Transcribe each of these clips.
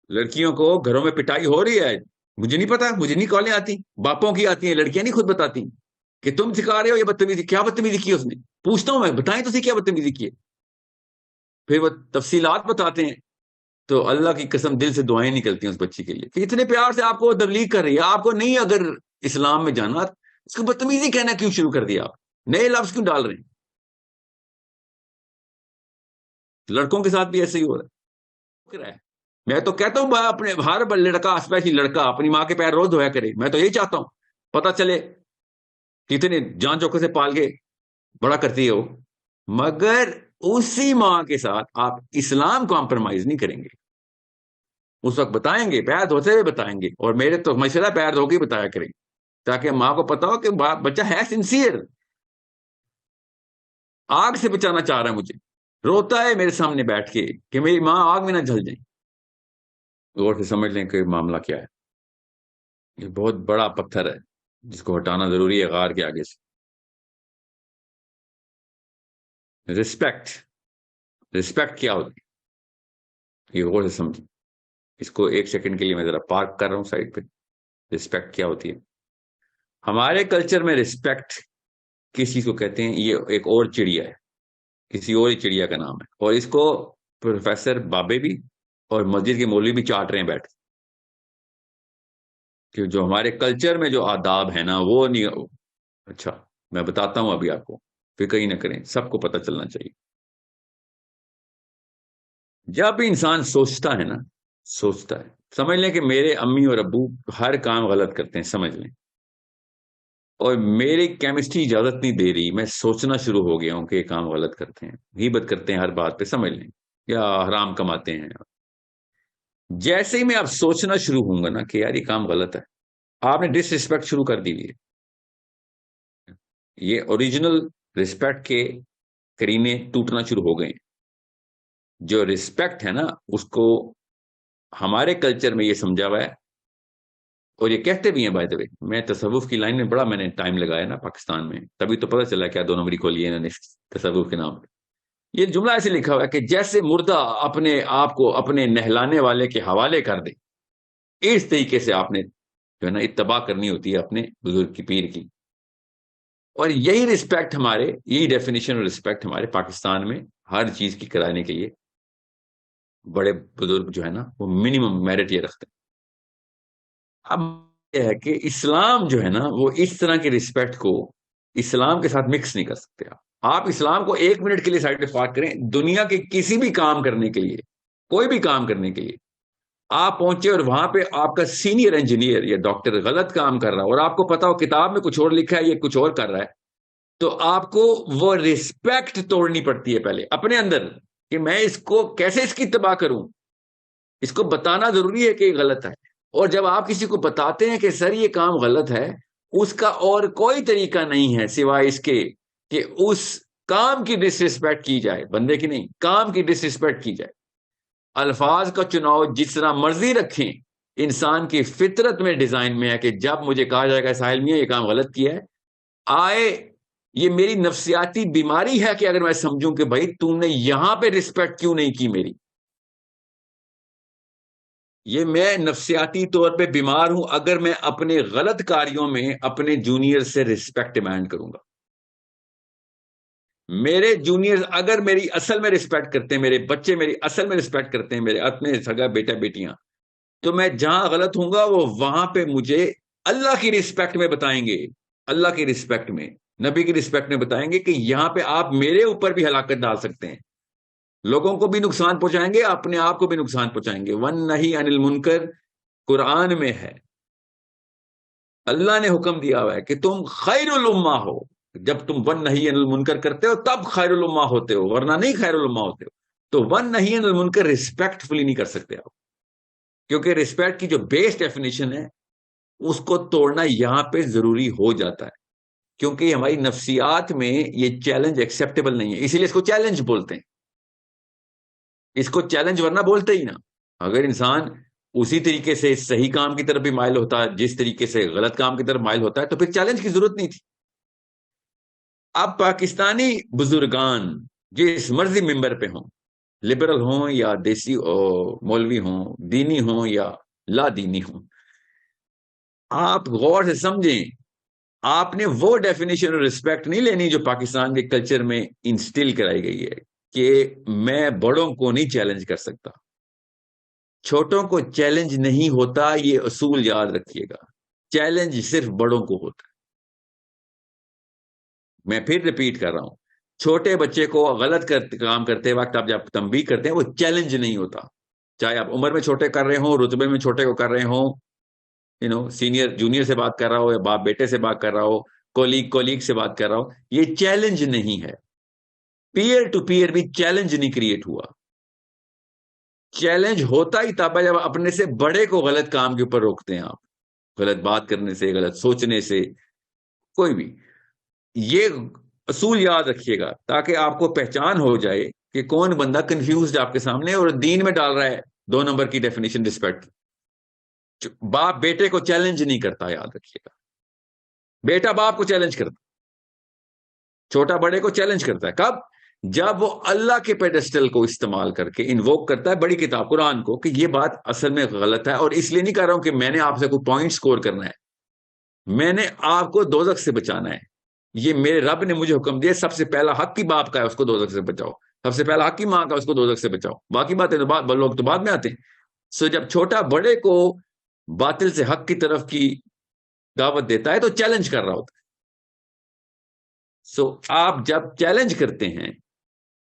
لڑکیوں کو گھروں میں پٹائی ہو رہی ہے، مجھے نہیں پتا، مجھے نہیں کالیں آتی، باپوں کی آتی ہیں، لڑکیاں نہیں خود بتاتی کہ تم سکھا رہے ہو یہ بدتمیزی، کیا بدتمیزی کی اس نے؟ پوچھتا ہوں میں، بتائیں تو صحیح کیا بدتمیزی کی ہے؟ پھر وہ تفصیلات بتاتے ہیں، تو اللہ کی قسم دل سے دعائیں نکلتی ہیں اس بچی کے لیے کہ اتنے پیار سے آپ کو تبلیغ کر رہی ہے، آپ کو نہیں اگر اسلام میں جانا، اس کو بدتمیزی کہنا کیوں شروع کر دیا؟ آپ نئے لفظ کیوں ڈال رہے ہیں؟ لڑکوں کے ساتھ بھی ایسے ہی ہو رہا ہے۔ میں تو کہتا ہوں اپنے ہر لڑکا، اسپیشلی لڑکا، اپنی ماں کے پیر روز دھویا کرے، میں تو یہی چاہتا ہوں، پتا چلے کتنے جان چوکے سے پال کے بڑا کرتی ہے وہ، مگر اسی ماں کے ساتھ آپ اسلام کمپرومائز نہیں کریں گے۔ اس وقت بتائیں گے، پیر دھوتے ہوئے بتائیں گے، اور میرے تو مشورہ پیر دھو کے ہی بتایا کریں گے، تاکہ ماں کو پتا ہو کہ بچہ ہے سنسیئر، آگ سے بچانا چاہ رہا ہے مجھے، روتا ہے میرے سامنے بیٹھ کے کہ میری ماں آگ میں نہ جل جائیں۔ غور سے سمجھ لیں کہ معاملہ کیا ہے۔ یہ بہت بڑا پتھر ہے جس کو ہٹانا ضروری ہے غار کے آگے سے۔ رسپیکٹ، رسپیکٹ کیا ہوتی ہے یہ غور سے سمجھیں، اس کو ایک سیکنڈ کے لیے میں ذرا پارک کر رہا ہوں سائڈ پہ۔ رسپیکٹ کیا ہوتی ہے؟ ہمارے کلچر میں رسپیکٹ کس چیز کو کہتے ہیں؟ یہ ایک اور چڑیا ہے، کسی اور چڑیا کا نام ہے، اور اس کو پروفیسر بابے بھی اور مسجد کے مولوی بھی چاٹ رہے ہیں بیٹھ کہ جو ہمارے کلچر میں جو آداب ہے نا وہ نہیں۔ اچھا، میں بتاتا ہوں ابھی آپ کو، فکر ہی نہ کریں، سب کو پتہ چلنا چاہیے۔ جب بھی انسان سوچتا ہے نا، سوچتا ہے، سمجھ لیں کہ میرے امی اور ابو ہر کام غلط کرتے ہیں، سمجھ لیں، اور میری کیمسٹری اجازت نہیں دے رہی، میں سوچنا شروع ہو گیا ہوں کہ یہ کام غلط کرتے ہیں، غیبت کرتے ہیں ہر بات پہ، سمجھ لیں، یا حرام کماتے ہیں۔ جیسے ہی میں اب سوچنا شروع ہوں گا نا کہ یار یہ کام غلط ہے، آپ نے ڈس رسپیکٹ شروع کر دی ہے۔ یہ اوریجنل رسپیکٹ کے کرینے ٹوٹنا شروع ہو گئے ہیں۔ جو رسپیکٹ ہے نا، اس کو ہمارے کلچر میں یہ سمجھا ہوا ہے، اور یہ کہتے بھی ہیں، بائی دا وے، میں تصوف کی لائن میں بڑا میں نے ٹائم لگایا نا پاکستان میں، تبھی تو پتہ چلا کیا 2 نمبری کھولی ہے انہوں نے تصوف کے نام پہ۔ یہ جملہ ایسے لکھا ہوا ہے کہ جیسے مردہ اپنے آپ کو اپنے نہلانے والے کے حوالے کر دے، اس طریقے سے آپ نے جو ہے نا اتباع کرنی ہوتی ہے اپنے بزرگ کی، پیر کی۔ اور یہی رسپیکٹ ہمارے، یہی ڈیفینیشن اور رسپیکٹ ہمارے پاکستان میں ہر چیز کی کرانے کے لیے بڑے بزرگ جو ہے نا وہ منیمم میرٹ یہ رکھتے ہیں۔ اب یہ ہے کہ اسلام جو ہے نا وہ اس طرح کی رسپیکٹ کو اسلام کے ساتھ مکس نہیں کر سکتے۔ آپ اسلام کو 1 منٹ کے لیے سائڈ پہ پارک کریں، دنیا کے کسی بھی کام کرنے کے لیے، کوئی بھی کام کرنے کے لیے آپ پہنچے اور وہاں پہ آپ کا سینئر انجینئر یا ڈاکٹر غلط کام کر رہا ہے، اور آپ کو پتا ہو کتاب میں کچھ اور لکھا ہے، یہ کچھ اور کر رہا ہے، تو آپ کو وہ رسپیکٹ توڑنی پڑتی ہے پہلے اپنے اندر کہ میں اس کو کیسے اس کی اتباع کروں، اس کو بتانا ضروری ہے کہ یہ غلط ہے۔ اور جب آپ کسی کو بتاتے ہیں کہ سر یہ کام غلط ہے، اس کا اور کوئی طریقہ نہیں ہے سوائے اس کے کہ اس کام کی ڈس رسپیکٹ کی جائے، بندے کی نہیں، کام کی ڈس رسپیکٹ کی جائے۔ الفاظ کا چناؤ جس طرح مرضی رکھیں، انسان کی فطرت میں ڈیزائن میں ہے کہ جب مجھے کہا جائے گا ساحل میاں یہ کام غلط کیا ہے، آئے یہ میری نفسیاتی بیماری ہے کہ اگر میں سمجھوں کہ بھائی تم نے یہاں پہ رسپیکٹ کیوں نہیں کی میری، یہ میں نفسیاتی طور پہ بیمار ہوں اگر میں اپنے غلط کاریوں میں اپنے جونیئر سے رسپیکٹ ڈیمانڈ کروں گا۔ میرے جونیئر اگر میری اصل میں رسپیکٹ کرتے ہیں، میرے بچے میری اصل میں رسپیکٹ کرتے ہیں، میرے اپنے سگا بیٹا بیٹیاں، تو میں جہاں غلط ہوں گا وہ وہاں پہ مجھے اللہ کی رسپیکٹ میں بتائیں گے، اللہ کی رسپیکٹ میں، نبی کی رسپیکٹ میں بتائیں گے کہ یہاں پہ آپ میرے اوپر بھی ہلاکت ڈال سکتے ہیں، لوگوں کو بھی نقصان پہنچائیں گے، اپنے آپ کو بھی نقصان پہنچائیں گے۔ ون نہیں عن المنکر قرآن میں ہے، اللہ نے حکم دیا ہوا ہے کہ تم خیر الامہ ہو، جب تم ون نہیں عن المنکر کرتے ہو تب خیر الامہ ہوتے ہو، ورنہ نہیں خیر الامہ ہوتے ہو۔ تو ون نہیں عن المنکر ریسپیکٹ فلی نہیں کر سکتے آپ، کیونکہ ریسپیکٹ کی جو بیس ڈیفینیشن ہے اس کو توڑنا یہاں پہ ضروری ہو جاتا ہے، کیونکہ ہماری نفسیات میں یہ چیلنج ایکسیپٹیبل نہیں ہے، اسی لیے اس کو چیلنج بولتے ہیں، اس کو چیلنج ورنہ بولتے ہی نا۔ اگر انسان اسی طریقے سے صحیح کام کی طرف بھی مائل ہوتا ہے جس طریقے سے غلط کام کی طرف مائل ہوتا ہے تو پھر چیلنج کی ضرورت نہیں تھی۔ اب پاکستانی بزرگان جس مرضی ممبر پہ ہوں، لبرل ہوں یا دیسی مولوی ہوں، دینی ہوں یا لا دینی ہوں، آپ غور سے سمجھیں، آپ نے وہ ڈیفینیشن اور رسپیکٹ نہیں لینی جو پاکستان کے کلچر میں انسٹل کرائی گئی ہے کہ میں بڑوں کو نہیں چیلنج کر سکتا، چھوٹوں کو چیلنج نہیں ہوتا، یہ اصول یاد رکھیے گا، چیلنج صرف بڑوں کو ہوتا ہے۔ میں پھر ریپیٹ کر رہا ہوں، چھوٹے بچے کو غلط کام کرتے وقت آپ جب تنبیہ کرتے ہیں وہ چیلنج نہیں ہوتا، چاہے آپ عمر میں چھوٹے کر رہے ہوں، رتبے میں چھوٹے کو کر رہے ہوں، سینئر جونیئر سے بات کر رہا ہو یا باپ بیٹے سے بات کر رہا ہو، کولیگ سے بات کر رہا ہو، یہ چیلنج نہیں ہے۔ پیئر ٹو پیئر بھی چیلنج نہیں کریٹ ہوا، چیلنج ہوتا ہی تب جب اپنے سے بڑے کو غلط کام کے اوپر روکتے ہیں آپ، غلط بات کرنے سے، غلط سوچنے سے، کوئی بھی۔ یہ اصول یاد رکھیے گا تاکہ آپ کو پہچان ہو جائے کہ کون بندہ کنفیوزڈ آپ کے سامنے اور دین میں ڈال رہا ہے 2 نمبر کی ڈیفینیشن رسپیکٹ۔ باپ بیٹے کو چیلنج نہیں کرتا، یاد رکھیے گا، بیٹا باپ کو چیلنج کرتا، چھوٹا بڑے کو چیلنج کرتا ہے، کب؟ جب وہ اللہ کے پیڈسٹل کو استعمال کر کے انووک کرتا ہے، بڑی کتاب قرآن کو، کہ یہ بات اصل میں غلط ہے، اور اس لیے نہیں کہہ رہا ہوں کہ میں نے آپ سے کوئی پوائنٹ سکور کرنا ہے، میں نے آپ کو دوزخ سے بچانا ہے، یہ میرے رب نے مجھے حکم دیا، سب سے پہلا حق کی باپ کا ہے، اس کو دوزخ سے بچاؤ، سب سے پہلا حق کی ماں کا، اس کو دوزخ سے بچاؤ، باقی باتیں تو لوگ تو بعد میں آتے ہیں۔ سو جب چھوٹا بڑے کو باطل سے حق کی طرف کی دعوت دیتا ہے تو چیلنج کر رہا ہوتا ہے۔ سو آپ جب چیلنج کرتے ہیں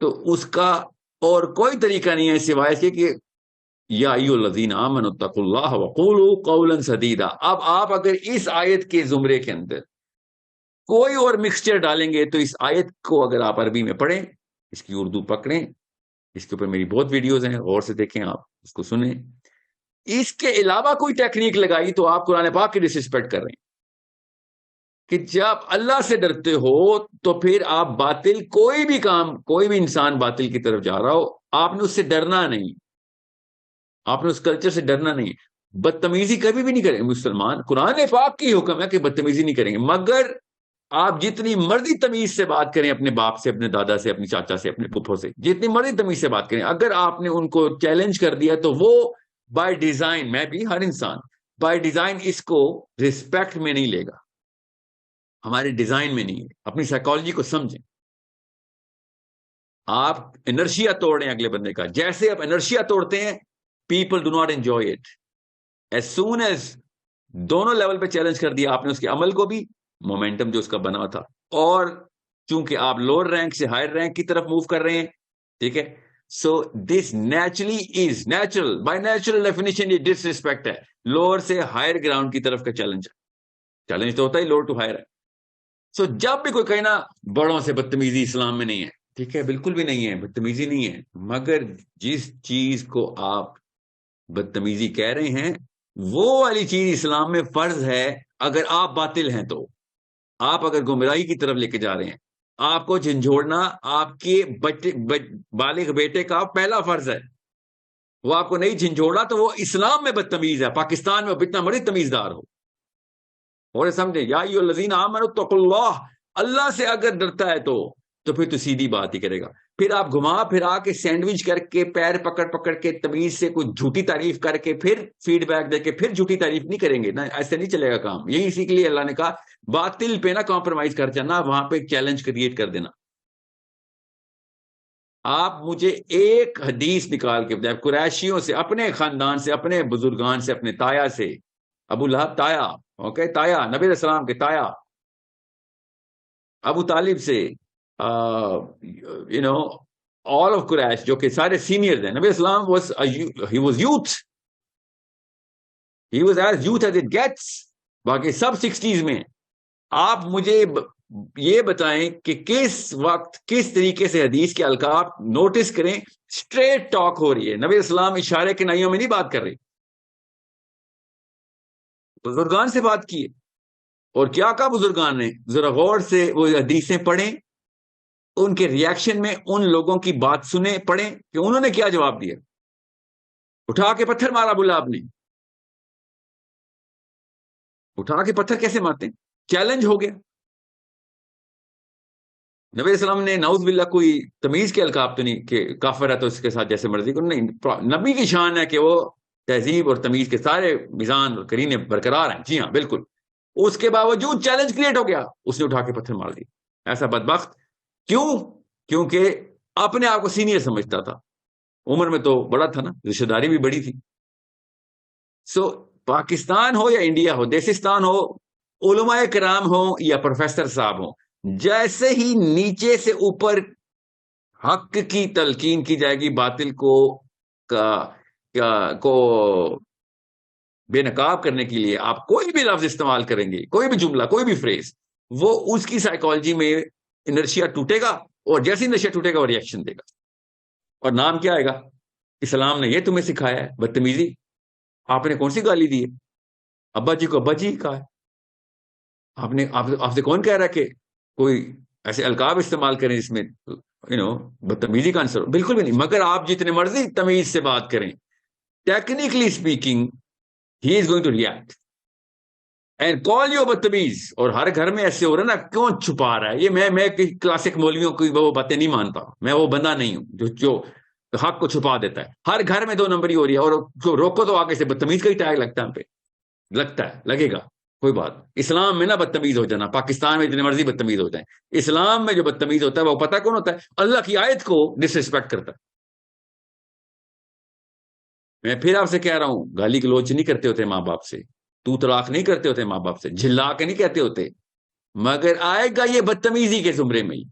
تو اس کا اور کوئی طریقہ نہیں ہے سوائے سے کہ یا ایھا الذین آمنوا اتقوا اللہ وقولوا قولا سدیدا۔ اب آپ اگر اس آیت کے زمرے کے اندر کوئی اور مکسچر ڈالیں گے تو اس آیت کو اگر آپ عربی میں پڑھیں، اس کی اردو پکڑیں، اس کے اوپر میری بہت ویڈیوز ہیں، غور سے دیکھیں، آپ اس کو سنیں، اس کے علاوہ کوئی ٹیکنیک لگائی تو آپ قرآن پاک کی ڈسرسپیکٹ کر رہے ہیں۔ کہ جب اللہ سے ڈرتے ہو تو پھر آپ باطل، کوئی بھی کام، کوئی بھی انسان باطل کی طرف جا رہا ہو، آپ نے اس سے ڈرنا نہیں، آپ نے اس کلچر سے ڈرنا نہیں۔ بدتمیزی کبھی بھی نہیں کریں گے مسلمان، قرآن پاک کی حکم ہے کہ بدتمیزی نہیں کریں گے، مگر آپ جتنی مرضی تمیز سے بات کریں اپنے باپ سے، اپنے دادا سے، اپنی چاچا سے، اپنے پھپھو سے، جتنی مرضی تمیز سے بات کریں، اگر آپ نے ان کو چیلنج کر دیا تو وہ بائی ڈیزائن، میں بھی، ہر انسان بائی ڈیزائن اس کو رسپیکٹ میں نہیں لے گا، ہمارے ڈیزائن میں نہیں ہے۔ اپنی سائیکالوجی کو سمجھیں، آپ انرشیا توڑ رہے ہیں اگلے بندے کا، جیسے آپ انرشیا توڑتے ہیں، people do not enjoy it. As soon as دونوں لیول پہ چیلنج کر دیا آپ نے اس کے عمل کو بھی، مومنٹم جو اس کا بنا تھا، اور چونکہ آپ لوور رینک سے ہائر رینک کی طرف موو کر رہے ہیں، ٹھیک ہے، so this naturally is natural, by natural definition یہ ڈس ریسپیکٹ ہے، لوور سے ہائر گراؤنڈ کی طرف کا چیلنج ہے، چیلنج تو ہوتا ہی لوور ٹو ہائر ہے۔ سو جب بھی کوئی کہنا بڑوں سے بدتمیزی اسلام میں نہیں ہے، ٹھیک ہے، بالکل بھی نہیں ہے، بدتمیزی نہیں ہے، مگر جس چیز کو آپ بدتمیزی کہہ رہے ہیں وہ والی چیز اسلام میں فرض ہے، اگر آپ باطل ہیں تو، آپ اگر گمراہی کی طرف لے کے جا رہے ہیں، آپ کو جھنجھوڑنا آپ کے بالغ بیٹے کا پہلا فرض ہے، وہ آپ کو نہیں جھنجھوڑا تو وہ اسلام میں بدتمیز ہے، پاکستان میں وہ اتنا بڑی تمیزدار ہو، اور سمجھے، یا ایھا الذین آمنوا اتقوا اللہ، اللہ سے اگر ڈرتا ہے تو پھر تو سیدھی بات ہی کرے گا، پھر آپ گھما پھرا کے سینڈوچ کر کے پیر پکڑ پکڑ کے تمیز سے کوئی جھوٹی تعریف کر کے پھر فیڈ بیک دے کے پھر جھوٹی تعریف نہیں کریں گے نا، ایسے نہیں چلے گا کام۔ یہی اسی کے لیے اللہ نے کہا باطل پہ نہ کمپرومائز کر جانا، وہاں پہ ایک چیلنج کریٹ کر دینا۔ آپ مجھے ایک حدیث نکال کے بتائیں قریشیوں سے، اپنے خاندان سے، اپنے بزرگان سے، اپنے تایا سے، ابو لہب تایا، اوکے، تایا نبی علیہ السلام کے تایا، ابو طالب سے، آل آف قریش جو کہ سارے سینئرز ہیں، نبی اسلام he was youth, he was as youth as it gets, باقی سب 60s میں۔ آپ مجھے یہ بتائیں کہ کس وقت کس طریقے سے حدیث کے القاب نوٹس کریں، اسٹریٹ ٹاک ہو رہی ہے، نبی اسلام اشارے کے نائیوں میں نہیں بات کر رہی، بزرگان سے بات کی ہے، اور کیا کہا بزرگان نے، ذرا غور سے وہ حدیثیں پڑھیں، ان کے ریاکشن میں ان لوگوں کی بات سنیں، پڑھیں کہ انہوں نے کیا جواب دیا، اٹھا کے پتھر مارا ابو لہب نے، اٹھا کے پتھر کیسے مارتے ہیں، چیلنج ہو گیا، نبی السلام نے نعوذ باللہ کوئی تمیز کے القاب تو نہیں کہ کافر ہے تو اس کے ساتھ جیسے مرضی کو، نہیں، نبی کی شان ہے کہ وہ تہذیب اور تمیز کے سارے میزان اور کرینے برقرار ہیں، جی ہاں بالکل. اس کے باوجود چیلنج کریٹ ہو گیا، اس نے اٹھا کے پتھر مار دیا، ایسا بدبخت. کیوں؟ کیونکہ اپنے آپ کو سینئر سمجھتا تھا، عمر میں تو بڑا تھا نا، رشتہ داری بھی بڑی تھی. سو پاکستان ہو یا انڈیا ہو، دیسستان ہو، علماء کرام ہو یا پروفیسر صاحب ہوں، جیسے ہی نیچے سے اوپر حق کی تلقین کی جائے گی، باطل کو بے نقاب کرنے کے لیے آپ کوئی بھی لفظ استعمال کریں گے، کوئی بھی جملہ، کوئی بھی فریز، وہ اس کی سائیکالوجی میں انرشیا ٹوٹے گا، اور جیسے انرشیا ٹوٹے گا وہ ریئیکشن دے گا. اور نام کیا آئے گا؟ اسلام نے یہ تمہیں سکھایا ہے بدتمیزی. آپ نے کون سی گالی دی ہے؟ ابا جی کو ابا جی کہا ہے. آپ سے کون کہہ رہا ہے کہ کوئی ایسے القاب استعمال کریں جس میں بدتمیزی کا آنسر ہو؟ بالکل بھی نہیں. مگر آپ جتنے مرضی تمیز سے بات کریں، technically speaking he is going to react and call you بدتمیز. اور ہر گھر میں ایسے ہو رہا ہے نا، کیوں چھپا رہا ہے یہ؟ میں کلاسک مولویوں کی وہ باتیں نہیں مانتا، میں وہ بندہ نہیں ہوں جو حق کو چھپا دیتا ہے. ہر گھر میں 2 نمبری ہو رہی ہے، اور جو روکو تو آگے سے بدتمیز کا ہی ٹیگ لگتا ہے ہم پہ، لگتا ہے، لگے گا، کوئی بات. اسلام میں نا بدتمیز ہو جانا، پاکستان میں جتنے مرضی بدتمیز ہو جائیں، اسلام میں جو بدتمیز ہوتا ہے وہ پتہ کون ہوتا ہے؟ اللہ کی آیت کو ڈس ریسپیکٹ کرتا ہے. میں پھر آپ سے کہہ رہا ہوں، گالی گلوچ نہیں کرتے ہوتے ماں باپ سے، تو طلاق نہیں کرتے ہوتے ماں باپ سے، جھلا کے نہیں کہتے ہوتے، مگر آئے گا یہ بدتمیزی کے زمرے میں ہی.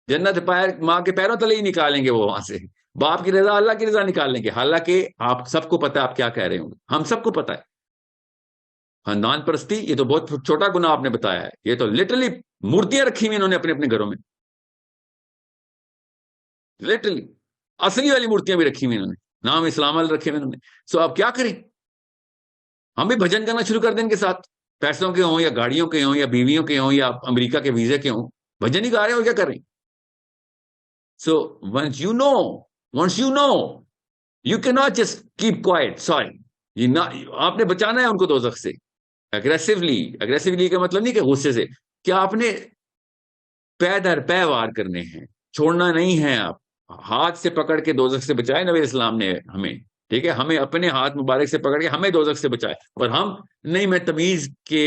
جنت ماں کے پیروں تلے ہی نکالیں گے وہ وہاں سے، باپ کی رضا اللہ کی رضا نکال لیں گے. حالانکہ آپ سب کو پتا ہے آپ کیا کہہ رہے ہوں گے، ہم سب کو پتا ہے. خاندان پرستی یہ تو بہت چھوٹا گناہ آپ نے بتایا ہے، یہ تو لٹرلی مورتیاں رکھی ہوئی انہوں نے اپنے اپنے گھروں میں، لٹرلی اصلی والی مورتیاں بھی رکھی ہوئی انہوں نے، نام اسلام والے رکھے ہوئے انہوں نے. سو آپ کیا کریں؟ ہم بھی بھجن کرنا شروع کر دیں ان کے ساتھ، پیسوں کے ہوں یا گاڑیوں کے ہوں یا بیویوں کے ہوں یا امریکہ کے ویزے کے ہوں، بھجن ہی گا رہے ہو، کیا کر رہے ہیں؟ سو once you know you cannot just keep quiet. Sorry، آپ نے بچانا ہے ان کو دوزخ سے اگریسولی کا مطلب نہیں کہ غصے سے، کیا آپ نے پے در پے وار کرنے ہیں، چھوڑنا نہیں ہے. آپ ہاتھ سے پکڑ کے دوزخ سے بچائے نبی اسلام نے ہمیں، ٹھیک ہے، ہمیں اپنے ہاتھ مبارک سے پکڑ کے ہمیں دوزخ سے بچائے، اور ہم نہیں، میں تمیز کے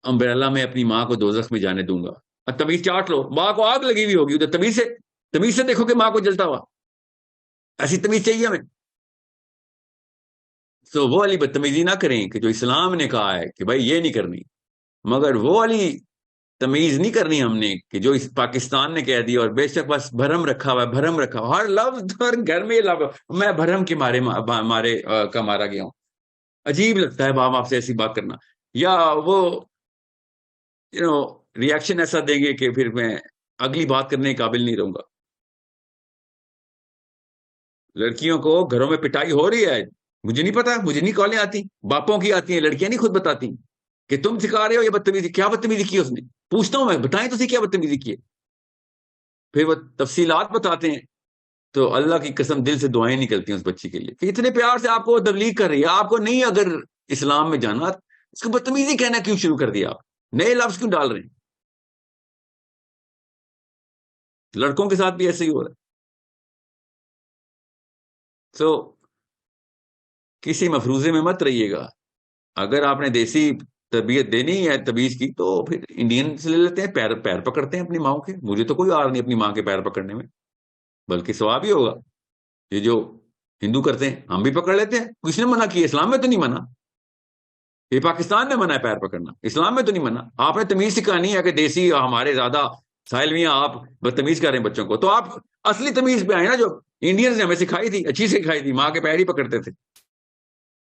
امبریلا میں اپنی ماں کو دوزخ میں جانے دوں گا. اب تمیز چاٹ لو، ماں کو آگ لگی ہوئی ہوگی ادھر، تمیز سے دیکھو کہ ماں کو جلتا ہوا، ایسی تمیز چاہیے ہمیں. تو وہ والی بدتمیزی نہ کریں کہ جو اسلام نے کہا ہے کہ بھائی یہ نہیں کرنی، مگر وہ والی تمیز نہیں کرنی ہم نے کہ جو اس پاکستان نے کہہ دیا. اور بے شک بس بھرم رکھا ہوا ہے، بھرم رکھا ہوا، ہر لفظ ہر گھر میں یہ لفظ، میں بھرم کے مارے کا مارا گیا ہوں. عجیب لگتا ہے باپ آپ سے ایسی بات کرنا، یا وہ ریئیکشن ایسا دیں گے کہ پھر میں اگلی بات کرنے کے قابل نہیں رہوں گا. لڑکیوں کو گھروں میں پٹائی ہو رہی ہے، مجھے نہیں پتا، مجھے نہیں کالیں آتی، باپوں کی آتی ہیں، لڑکیاں نہیں خود بتاتی کہ تم سکھا رہے ہو یہ بدتمیزی. کیا بدتمیزی کی اس نے؟ پوچھتا ہوں میں، بتائیں تو کیا بدتمیزی کی ہے. پھر وہ تفصیلات بتاتے ہیں، تو اللہ کی قسم دل سے دعائیں نکلتی ہیں اس بچی کے لیے کہ اتنے پیار سے آپ کو تبلیغ کر رہی ہے، آپ کو نہیں اگر اسلام میں جانا، اس کو بدتمیزی کہنا کیوں شروع کر دیا؟ آپ نئے لفظ کیوں ڈال رہے ہیں؟ لڑکوں کے ساتھ بھی ایسے ہی ہو رہا ہے. سو کسی مفروضے میں مت رہیے گا. اگر آپ نے دیسی تربیت دینی ہے تبیز کی، تو پھر انڈین سے لے لیتے ہیں، پیر پکڑتے ہیں اپنی ماؤں کے. مجھے تو کوئی آر نہیں اپنی ماں کے پیر پکڑنے میں، بلکہ ثواب ہی ہوگا. یہ جو ہندو کرتے ہیں ہم بھی پکڑ لیتے ہیں، کس نے منع کیا؟ اسلام میں تو نہیں منع. یہ پاکستان میں منع ہے پیر پکڑنا، اسلام میں تو نہیں منع. آپ نے تمیز سکھانی ہے کہ دیسی ہمارے زیادہ ساحل میاں آپ بدتمیز کر رہے ہیں بچوں کو، تو آپ اصلی تمیز پہ آئے نا، جو انڈینز نے ہمیں سکھائی تھی، اچھی سکھائی تھی، ماں کے پیر ہی پکڑتے تھے.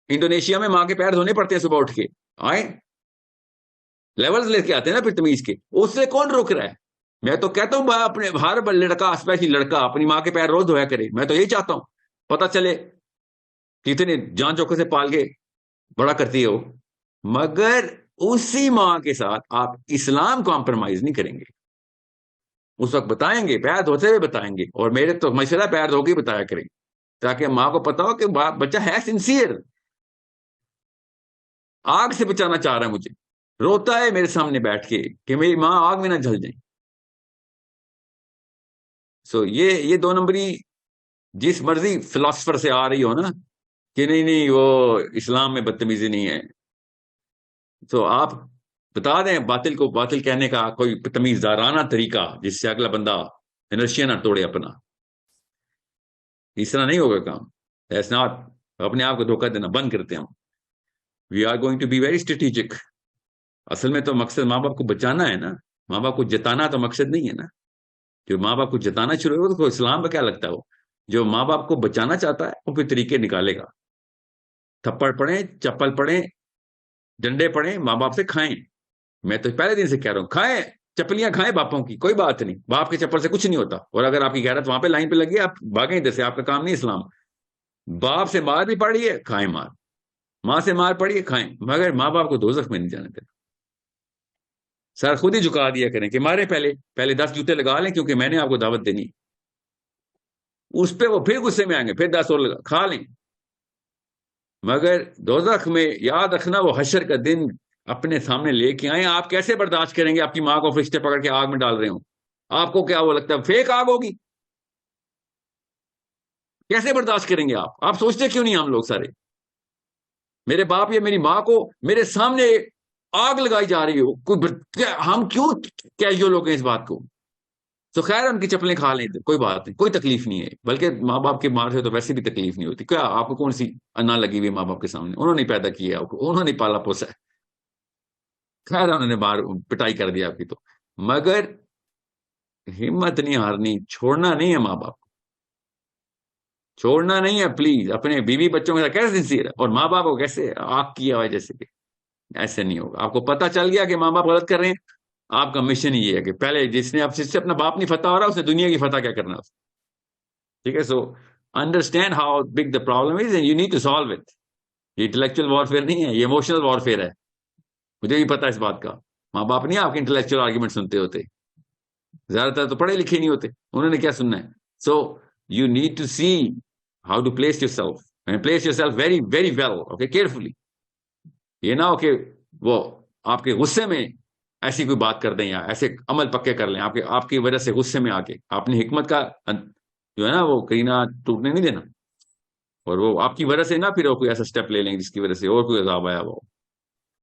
انڈونیشیا میں ماں کے پیر دھونے پڑتے ہیں صبح اٹھ کے، آئے لیولز لے کے آتے ہیں نا پھر تمیز کے. اس سے کون روک رہا ہے؟ میں تو کہتا ہوں اپنے ہر لڑکا، اسپیشلی لڑکا، اپنی ماں کے پیر روز دھویا کرے. میں تو یہی چاہتا ہوں، پتہ چلے کتنے جان چوکے سے پال کے بڑا کرتی ہے وہ. مگر اسی ماں کے ساتھ آپ اسلام کمپرومائز نہیں کریں گے. اس وقت بتائیں گے، پیر دھوتے ہوئے بتائیں گے، اور میرے تو مشورہ پیر دھو کے بتایا کریں، تاکہ ماں کو پتا ہو کہ بچہ ہے سنسیئر، آگ سے بچانا چاہ رہا ہے مجھے، روتا ہے میرے سامنے بیٹھ کے کہ میری ماں آگ میں نہ جل جائیں. سو یہ دو نمبری جس مرضی فلاسفر سے آ رہی ہو نا کہ نہیں وہ اسلام میں بدتمیزی نہیں ہے، تو آپ بتا دیں باطل کو باطل کہنے کا کوئی تمیزدارانہ طریقہ جس سے اگلا بندہ انرشیا نہ توڑے اپنا. اس طرح نہیں ہوگا کام. S not. اپنے آپ کو دھوکہ دینا بند کرتے ہیں ہم. We are going to be very strategic. اصل میں تو مقصد ماں باپ کو بچانا ہے نا. ماں باپ کو جتانا تو مقصد نہیں ہے نا. جو ماں باپ کو جتانا شروع ہوگا تو اسلام کا کیا لگتا ہے؟ وہ جو ماں باپ کو بچانا چاہتا ہے وہ پھر طریقے نکالے گا. تھپڑ پڑیں، چپل پڑیں، ڈنڈے پڑیں، ماں باپ سے کھائیں. میں تو پہلے دن سے کہہ رہا ہوں کھائیں، چپلیاں کھائیں باپوں کی، کوئی بات نہیں. باپ کے چپل سے کچھ نہیں ہوتا. اور اگر آپ کی غیرت وہاں پہ لائن پہ لگی، آپ بھاگیں ادھر سے. آپ کا کام نہیں اسلام. باپ سے مار بھی پڑی ہے کھائیں مار، ماں سے مار پڑی ہے کھائیں، مگر ماں باپ کو دوزخ میں نہیں جانے دینا. سر خود ہی جھکا دیا کریں کہ مارے پہلے 10 جوتے لگا لیں کیونکہ میں نے آپ کو دعوت دینی. اس پہ وہ پھر غصے میں آئیں گے، پھر 10 اور لگا کھا لیں. مگر دوزخ میں یاد رکھنا وہ حشر کا دن اپنے سامنے لے کے آئیں. آپ کیسے برداشت کریں گے آپ کی ماں کو فرشتے پکڑ کے آگ میں ڈال رہے ہوں؟ آپ کو کیا وہ لگتا ہے فیک آگ ہوگی؟ کیسے برداشت کریں گے آپ سوچتے کیوں نہیں ہم لوگ سارے؟ میرے باپ یا میری ماں کو میرے سامنے آگ لگائی جا رہی ہو، ہم کیوں کیجول ہو گئے اس بات کو؟ تو خیر ان کی چپلیں کھا لیں، کوئی بات نہیں، کوئی تکلیف نہیں ہے. بلکہ ماں باپ کے مار سے تو ویسے بھی تکلیف نہیں ہوتی. کیا آپ کو کون سی انا لگی ہوئی ماں باپ کے سامنے؟ انہوں نے پیدا کیا آپ کو، انہوں نے پالا پوسا ہے. خیر انہوں نے بار پٹائی کر دیا آپ کی تو. مگر ہمت نہیں ہارنی، چھوڑنا نہیں ہے ماں باپ کو، چھوڑنا نہیں ہے پلیز. اپنے بیوی بچوں کے ساتھ کیسے سنسیئر ہے، اور ماں باپ کو کیسے آگ کی آواز جیسے کہ ایسے نہیں ہوگا. آپ کو پتا چل گیا کہ ماں باپ غلط کر رہے ہیں، آپ کا مشن یہ ہے کہ پہلے جس نے سے اپنا باپ نہیں فتح ہو رہا اس نے دنیا کی فتح کیا کرنا. ٹھیک ہے. So understand how big the problem is and you need to solve it. یہ انٹلیکچوئل وارفیئر نہیں ہے، یہ ایموشنل وارفیئر ہے. مجھے بھی پتا ہے اس بات کا. ماں باپ نہیں آپ کے انٹلیکچوئل آرگیومنٹ سنتے ہوتے، زیادہ تر تو پڑھے لکھے نہیں ہوتے، انہوں نے کیا سننا ہے. So you need to see how to place yourself and place yourself very very well, okay, carefully. یہ نہ ہو کہ وہ آپ کے غصے میں ایسی کوئی بات کر دیں یا ایسے عمل پکے کر لیں آپ کی وجہ سے غصے میں آ کے. آپ نے حکمت کا جو ہے نا وہ کرینہ ٹوٹنے نہیں دینا، اور وہ آپ کی وجہ سے نہ پھر وہ کوئی ایسا اسٹیپ لے لیں جس کی وجہ سے اور کوئی عذاب آیا ہو.